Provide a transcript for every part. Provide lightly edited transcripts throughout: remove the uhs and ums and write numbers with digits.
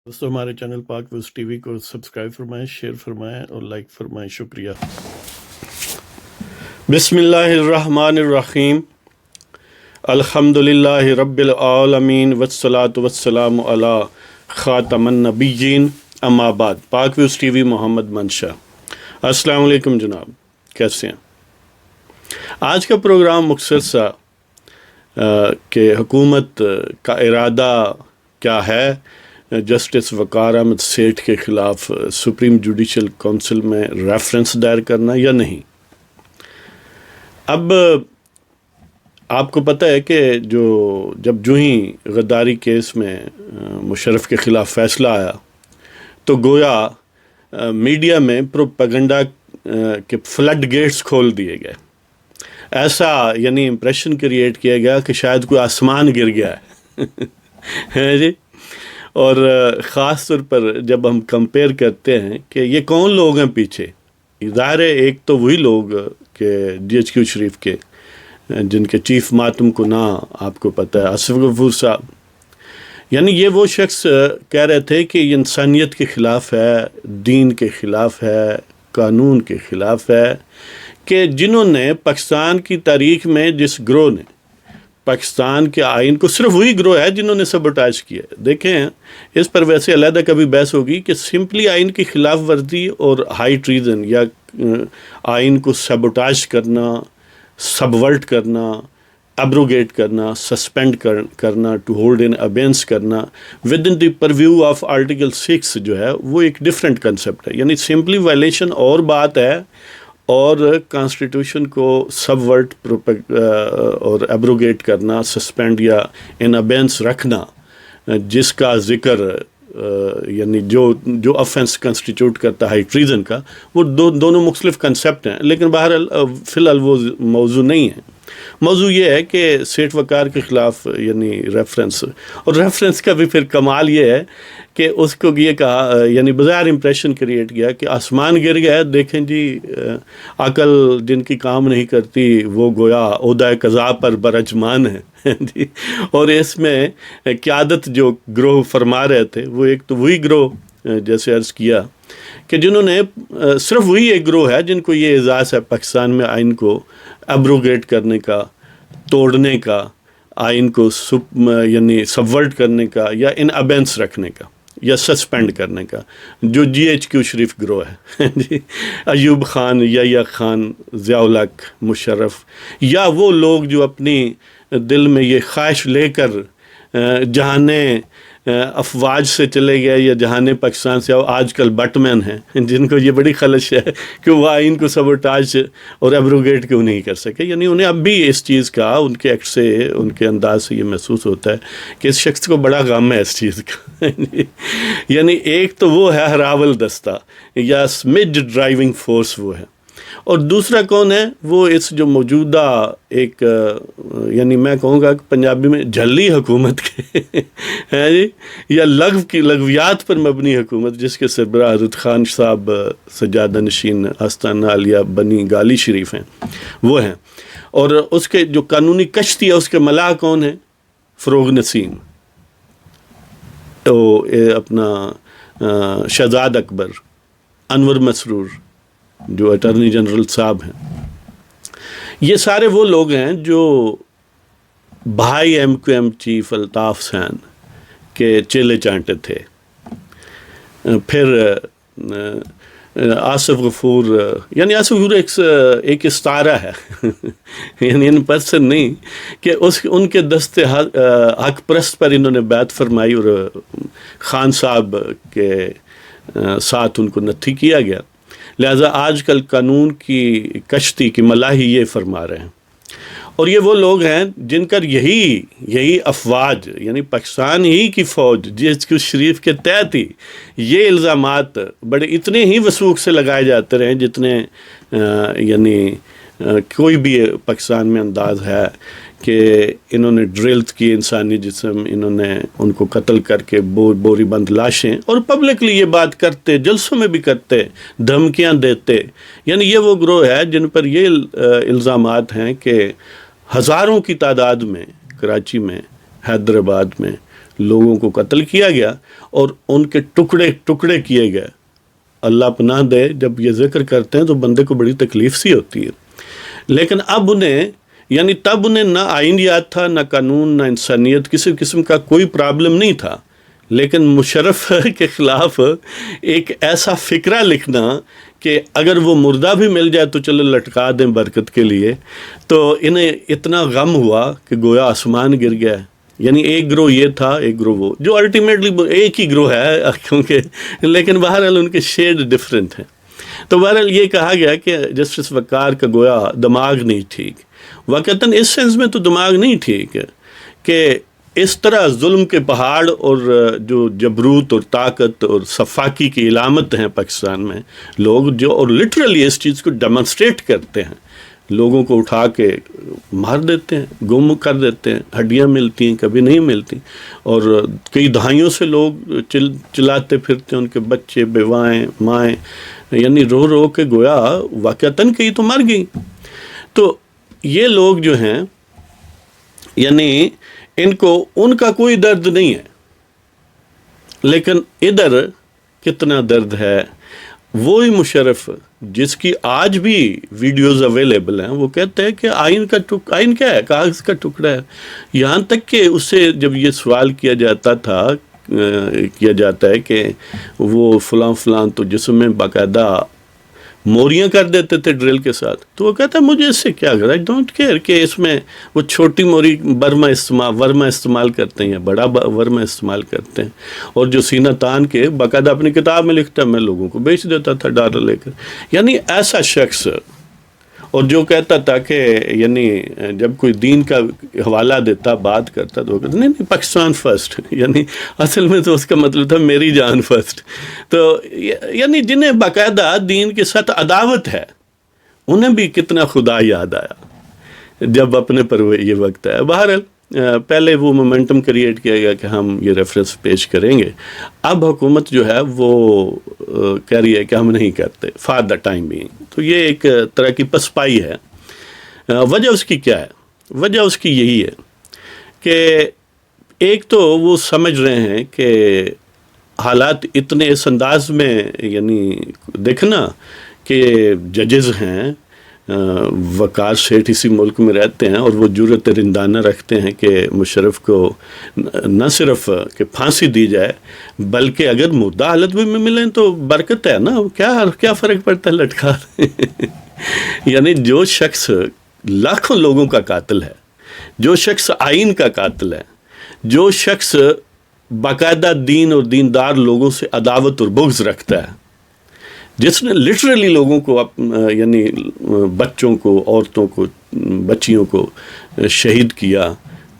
دوستوں ہمارے چینل پاک ویوز ٹی وی کو سبسکرائب فرمائیں، شیئر فرمائیں اور لائک فرمائیں، شکریہ۔ بسم اللہ الرحمن الرحیم، الحمدللہ رب العالمین والصلاة والسلام علی خاتم النبیین، اما بعد۔ پاک ویوز ٹی وی محمد منشا۔ السلام علیکم جناب، کیسے ہیں؟ آج کا پروگرام مختصر سا کہ حکومت کا ارادہ کیا ہے جسٹس وقار احمد سیٹھ کے خلاف سپریم جوڈیشل کونسل میں ریفرنس دائر کرنا یا نہیں۔ اب آپ کو پتہ ہے کہ جو ہی غداری کیس میں مشرف کے خلاف فیصلہ آیا تو گویا میڈیا میں پروپیگنڈا کے فلڈ گیٹس کھول دیے گئے، ایسا یعنی امپریشن کریٹ کیا گیا کہ شاید کوئی آسمان گر گیا ہے جی۔ اور خاص طور پر جب ہم کمپیئر کرتے ہیں کہ یہ کون لوگ ہیں پیچھے، ظاہر ہے ایک تو وہی لوگ کہ ڈی ایچ کیو شریف کے جن کے چیف ماتم کناں آپ کو پتہ ہے آصف غفور صاحب، یعنی یہ وہ شخص کہہ رہے تھے کہ یہ انسانیت کے خلاف ہے، دین کے خلاف ہے، قانون کے خلاف ہے، کہ جنہوں نے پاکستان کی تاریخ میں جس گروہ نے پاکستان کے آئین کو، صرف وہی گروہ ہے جنہوں نے سبوٹاج کیا ہے۔ دیکھیں اس پر ویسے علیحدہ کبھی بحث ہوگی کہ سمپلی آئین کی خلاف ورزی اور ہائی ٹریزن یا آئین کو سبوٹاج کرنا، سبورٹ کرنا، ایبروگیٹ کرنا، سسپینڈ کرنا، ٹو ہولڈ ان ابینس کرنا with in the purview of article 6 جو ہے وہ ایک ڈفرینٹ کنسیپٹ ہے۔ یعنی سمپلی وائلیشن اور بات ہے، اور کانسٹیٹیوشن کو سبورٹ اور ایبروگیٹ کرنا، سسپینڈ یا ان ابینس رکھنا، جس کا ذکر یعنی جو افینس کنسٹیٹیوٹ کرتا ہے ہائی ٹریزن کا، وہ دونوں مختلف کنسیپٹ ہیں، لیکن بہرحال فی الحال وہ موضوع نہیں ہے۔ موضوع یہ ہے کہ سیٹھ وقار کے خلاف یعنی ریفرنس، اور ریفرنس کا بھی پھر کمال یہ ہے کہ اس کو یہ کہا، یعنی بظاہر امپریشن کریٹ کیا کہ آسمان گر گیا، دیکھیں جی عقل جن کی کام نہیں کرتی وہ گویا عہدہ قضا پر برجمان ہے جی۔ اور اس میں قیادت جو گروہ فرما رہے تھے وہ ایک تو وہی گروہ جیسے عرض کیا کہ جنہوں نے صرف وہی ایک گروہ ہے جن کو یہ اعزاز ہے پاکستان میں آئین کو ایبروگیٹ کرنے کا، توڑنے کا، آئین کو یعنی سبورٹ کرنے کا یا ان ابینس رکھنے کا یا سسپینڈ کرنے کا، جو جی ایچ کیو شریف گروہ ہے جی۔ ایوب خان، یحییٰ خان، ضیاء الحق، مشرف، یا وہ لوگ جو اپنی دل میں یہ خواہش لے کر جہانے افواج سے چلے گئے یا جہانے پاکستان سے آج کل بٹ مین ہیں، جن کو یہ بڑی خلش ہے کہ وہ آئین کو سبوٹاج اور ایبروگیٹ کیوں نہیں کر سکے۔ یعنی انہیں اب بھی اس چیز کا ان کے ایکٹ سے، ان کے انداز سے یہ محسوس ہوتا ہے کہ اس شخص کو بڑا غم ہے اس چیز کا۔ یعنی ایک تو وہ ہے ہراول دستہ یا سمجھ ڈرائیونگ فورس وہ ہے، اور دوسرا کون ہے؟ وہ اس جو موجودہ ایک یعنی میں کہوں گا کہ پنجابی میں جھلی حکومت کے ہیں جی، یا لغویات پر مبنی حکومت، جس کے سربراہ حضرت خان صاحب سجادہ نشین آستانہ عالیہ بنی گالی شریف ہیں، وہ ہیں، اور اس کے جو قانونی کشتی ہے اس کے ملاح کون ہیں؟ فروغ نسیم، اپنا شہزاد اکبر، انور مسرور جو اٹارنی جنرل صاحب ہیں۔ یہ سارے وہ لوگ ہیں جو بھائی M Q M chief Altaf Hussain کے چیلے چانٹے تھے۔ پھر آصف غفور، یعنی آصف غفور ایک استعارہ ہے یعنی ان پرسن نہیں کہ ان کے دست حق پرست پر انہوں نے بیعت فرمائی اور خان صاحب کے ساتھ ان کو نتھی کیا گیا، لہٰذا آج کل قانون کی کشتی کی ملاحی یہ فرما رہے ہیں۔ اور یہ وہ لوگ ہیں جن کا یہی افواج یعنی پاکستان ہی کی فوج جس کے شریف کے تحت ہی یہ الزامات بڑے اتنے ہی وثوق سے لگائے جاتے رہے جتنے یعنی کوئی بھی پاکستان میں انداز ہے کہ انہوں نے ڈرلز کی انسانی جسم، انہوں نے ان کو قتل کر کے بوری بند لاشیں، اور پبلکلی یہ بات کرتے، جلسوں میں بھی کرتے، دھمکیاں دیتے۔ یعنی یہ وہ گروہ ہے جن پر یہ الزامات ہیں کہ ہزاروں کی تعداد میں کراچی میں، حیدرآباد میں، لوگوں کو قتل کیا گیا اور ان کے ٹکڑے ٹکڑے کیے گئے. اللہ پناہ دے، جب یہ ذکر کرتے ہیں تو بندے کو بڑی تکلیف سی ہوتی ہے. لیکن اب انہیں یعنی تب انہیں نہ آئین یاد تھا، نہ قانون، نہ انسانیت، کسی قسم کا کوئی پرابلم نہیں تھا. لیکن مشرف کے خلاف ایک ایسا فقرہ لکھنا کہ اگر وہ مردہ بھی مل جائے تو چلو لٹکا دیں برکت کے لیے، تو انہیں اتنا غم ہوا کہ گویا آسمان گر گیا. یعنی ایک گروہ یہ تھا، ایک گروہ وہ، جو الٹیمیٹلی ایک ہی گروہ ہے کیونکہ، لیکن بہرحال ان کے شیڈ ڈفرینٹ ہیں. تو بہرحال یہ کہا گیا کہ جسٹس وقار کا گویا دماغ نہیں ٹھیک. واقعتاً اس سینس میں تو دماغ نہیں ٹھیک کہ اس طرح ظلم کے پہاڑ اور جو جبروت اور طاقت اور صفاقی کی علامت ہیں پاکستان میں لوگ جو، اور لٹرلی اس چیز کو ڈیمونسٹریٹ کرتے ہیں، لوگوں کو اٹھا کے مار دیتے ہیں، گم کر دیتے ہیں، ہڈیاں ملتی ہیں کبھی نہیں ملتی، اور کئی دہائیوں سے لوگ چلاتے پھرتے ہیں، ان کے بچے، بیوائیں، مائیں، یعنی رو رو کے گویا واقعتاً کئی تو مر گئی. تو یہ لوگ جو ہیں یعنی ان کو ان کا کوئی درد نہیں ہے، لیکن ادھر کتنا درد ہے. وہی مشرف جس کی آج بھی ویڈیوز اویلیبل ہیں، وہ کہتے ہیں کہ آئین کیا ہے؟ کاغذ کا ٹکڑا ہے. یہاں تک کہ اسے جب یہ سوال کیا جاتا ہے کہ وہ فلاں تو جسم میں باقاعدہ موریاں کر دیتے تھے ڈرل کے ساتھ، تو وہ کہتا ہے مجھے اس سے کیا کرا، I don't care کہ اس میں وہ چھوٹی موری ورما استعمال کرتے ہیں، بڑا ورما استعمال کرتے ہیں. اور جو سینہ تان کے باقاعدہ اپنی کتاب میں لکھتا ہے، میں لوگوں کو بیچ دیتا تھا ڈالر لے کر. یعنی ایسا شخص، اور جو کہتا تھا کہ یعنی جب کوئی دین کا حوالہ دیتا، بات کرتا، تو وہ کہتا نہیں پاکستان فرسٹ، یعنی اصل میں تو اس کا مطلب تھا میری جان فرسٹ. تو یعنی جنہیں باقاعدہ دین کے ساتھ عداوت ہے، انہیں بھی کتنا خدا یاد آیا جب اپنے پر یہ وقت ہے. بہرحال پہلے وہ مومنٹم کریٹ کیا گیا کہ ہم یہ ریفرنس پیش کریں گے. اب حکومت جو ہے وہ کہہ رہی ہے کہ ہم نہیں کرتے فار دا ٹائم بینگ. تو یہ ایک طرح کی پسپائی ہے. وجہ اس کی کیا ہے؟ وجہ اس کی یہی ہے کہ ایک تو وہ سمجھ رہے ہیں کہ حالات اتنے اس انداز میں یعنی دیکھنا کہ ججز ہیں، وقار سیٹھ اسی ملک میں رہتے ہیں، اور وہ جرأت رندانہ رکھتے ہیں کہ مشرف کو نہ صرف کہ پھانسی دی جائے بلکہ اگر مردہ حالت میں ملیں تو برکت ہے نا، کیا فرق پڑتا ہے، لٹکا یعنی جو شخص لاکھوں لوگوں کا قاتل ہے، جو شخص آئین کا قاتل ہے، جو شخص باقاعدہ دین اور دیندار لوگوں سے عداوت اور بغض رکھتا ہے، جس نے لٹرلی لوگوں کو یعنی بچوں کو، عورتوں کو، بچیوں کو شہید کیا،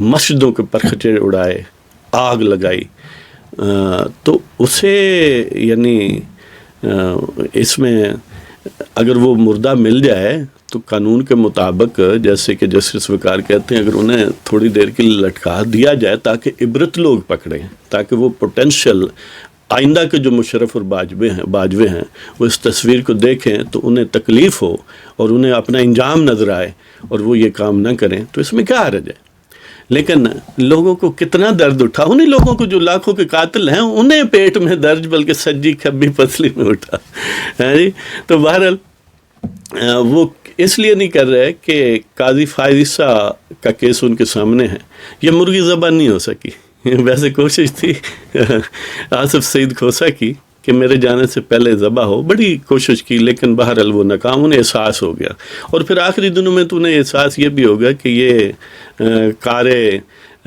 مسجدوں کے پرخچے اڑائے، آگ لگائی، تو اسے یعنی اس میں اگر وہ مردہ مل جائے تو قانون کے مطابق جیسے کہ جسٹس وقار کہتے ہیں، اگر انہیں تھوڑی دیر کے لیے لٹکا دیا جائے تاکہ عبرت لوگ پکڑیں، تاکہ وہ پوٹینشیل آئندہ کے جو مشرف اور باجوے ہیں وہ اس تصویر کو دیکھیں تو انہیں تکلیف ہو اور انہیں اپنا انجام نظر آئے اور وہ یہ کام نہ کریں، تو اس میں کیا حرج ہے. لیکن لوگوں کو کتنا درد اٹھا، انہیں لوگوں کو جو لاکھوں کے قاتل ہیں انہیں پیٹ میں درد بلکہ سجی کھبی پسلی میں اٹھا ہے جی. تو بہرحال وہ اس لیے نہیں کر رہے کہ قاضی فائزہ کا کیس ان کے سامنے ہے. یہ مرغی ذبح نہیں ہو سکی. ویسے کوشش تھی آصف سعید کھوسہ کی کہ میرے جانے سے پہلے ذبح ہو، بڑی کوشش کی، لیکن بہرحال وہ ناکام. انہیں احساس ہو گیا، اور پھر آخری دنوں میں تو انہیں احساس یہ بھی ہو گیا کہ یہ کار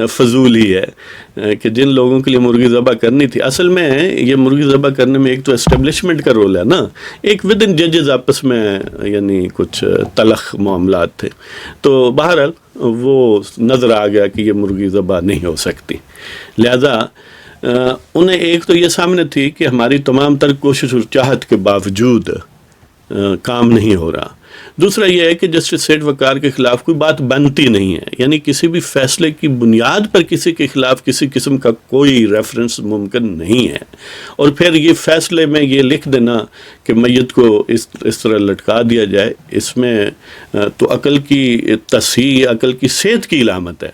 فضول ہی ہے کہ جن لوگوں کے لیے مرغی ذبح کرنی تھی. اصل میں یہ مرغی ذبح کرنے میں ایک تو اسٹیبلشمنٹ کا رول ہے نا، ایک ود ان ججز آپس میں یعنی کچھ تلخ معاملات تھے. تو بہرحال وہ نظر آ گیا کہ یہ مرغی ذبح نہیں ہو سکتی. لہذا انہیں ایک تو یہ سامنے تھی کہ ہماری تمام تر کوشش اور چاہت کے باوجود کام نہیں ہو رہا. دوسرا یہ ہے کہ جسٹس سیٹھ وقار کے خلاف کوئی بات بنتی نہیں ہے، یعنی کسی بھی فیصلے کی بنیاد پر کسی کے خلاف کسی قسم کا کوئی ریفرنس ممکن نہیں ہے. اور پھر یہ فیصلے میں یہ لکھ دینا کہ میت کو اس طرح لٹکا دیا جائے، اس میں تو عقل کی تصحیح، عقل کی صحت کی علامت ہے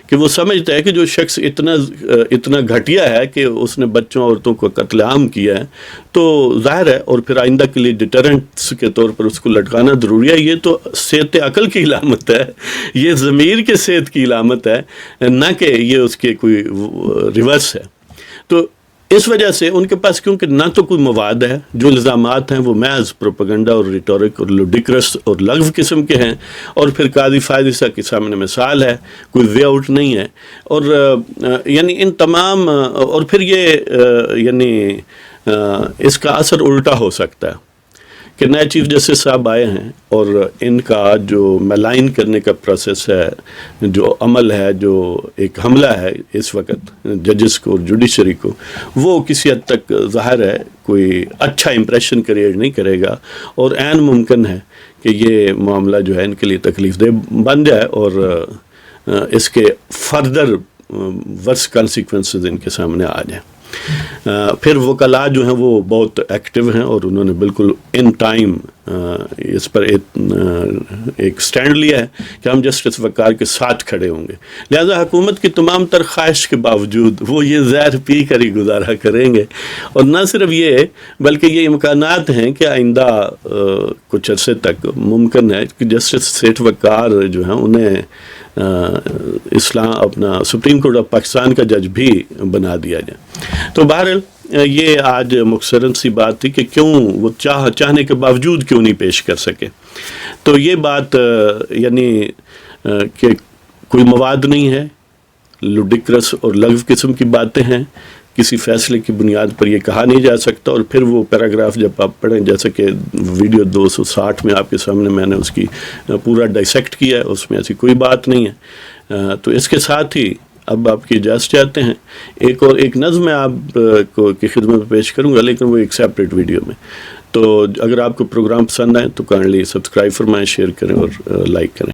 کہ وہ سمجھتا ہے کہ جو شخص اتنا گھٹیا ہے کہ اس نے بچوں عورتوں کو قتل عام کیا ہے تو ظاہر ہے، اور پھر آئندہ کے لیے ڈیٹرنٹس کے طور پر اس کو لٹکانا ضروری ہے. یہ تو صحت عقل کی علامت ہے، یہ ضمیر کے صحت کی علامت ہے، نہ کہ یہ اس کے کوئی ریورس ہے. تو اس وجہ سے ان کے پاس کیونکہ نہ تو کوئی مواد ہے، جو الزامات ہیں وہ محض پروپیگنڈا اور ریٹورک اور لوڈیکرس اور لغو قسم کے ہیں، اور پھر قاضی فائزہ کے سامنے مثال ہے، کوئی وے آؤٹ نہیں ہے. اور یعنی ان تمام، اور پھر یہ یعنی اس کا اثر الٹا ہو سکتا ہے کہ نئے چیف جسٹس صاحب آئے ہیں اور ان کا جو ملائن کرنے کا پروسیس ہے، جو عمل ہے، جو ایک حملہ ہے اس وقت ججز کو اور جوڈیشری کو، وہ کسی حد تک ظاہر ہے کوئی اچھا امپریشن کریٹ نہیں کرے گا، اور عین ممکن ہے کہ یہ معاملہ جو ہے ان کے لیے تکلیف دہ بن جائے اور اس کے فردر ورس کانسیکوینسز ان کے سامنے آ جائیں. پھر وکلاء جو ہیں وہ بہت ایکٹیو ہیں اور انہوں نے بالکل ان ٹائم اس پر ایک سٹینڈ لیا ہے کہ ہم جسٹس وقار کے ساتھ کھڑے ہوں گے. لہذا حکومت کی تمام تر خواہش کے باوجود وہ یہ زہر پی کر ہی گزارا کریں گے. اور نہ صرف یہ بلکہ یہ امکانات ہیں کہ آئندہ کچھ عرصے تک ممکن ہے کہ جسٹس سیٹھ وقار جو ہیں انہیں اسلام اپنا سپریم کورٹ آف پاکستان کا جج بھی بنا دیا جائے. تو بہرحال یہ آج مختصراً سی بات تھی کہ کیوں وہ چاہنے کے باوجود کیوں نہیں پیش کر سکے. تو یہ بات یعنی کہ کوئی مواد نہیں ہے، لوڈیکرس اور لغو قسم کی باتیں ہیں، کسی فیصلے کی بنیاد پر یہ کہا نہیں جا سکتا. اور پھر وہ پیراگراف جب آپ پڑھیں، جیسا کہ ویڈیو 260 میں آپ کے سامنے میں نے اس کی پورا ڈائسیکٹ کیا ہے، اس میں ایسی کوئی بات نہیں ہے. تو اس کے ساتھ ہی اب آپ کی اجازت چاہتے ہیں، ایک نظم میں آپ کو کی خدمت میں پیش کروں گا، لیکن وہ ایک سیپریٹ ویڈیو میں. تو اگر آپ کو پروگرام پسند آئے تو کائنڈلی سبسکرائب فرمائیں، شیئر کریں اور لائک کریں.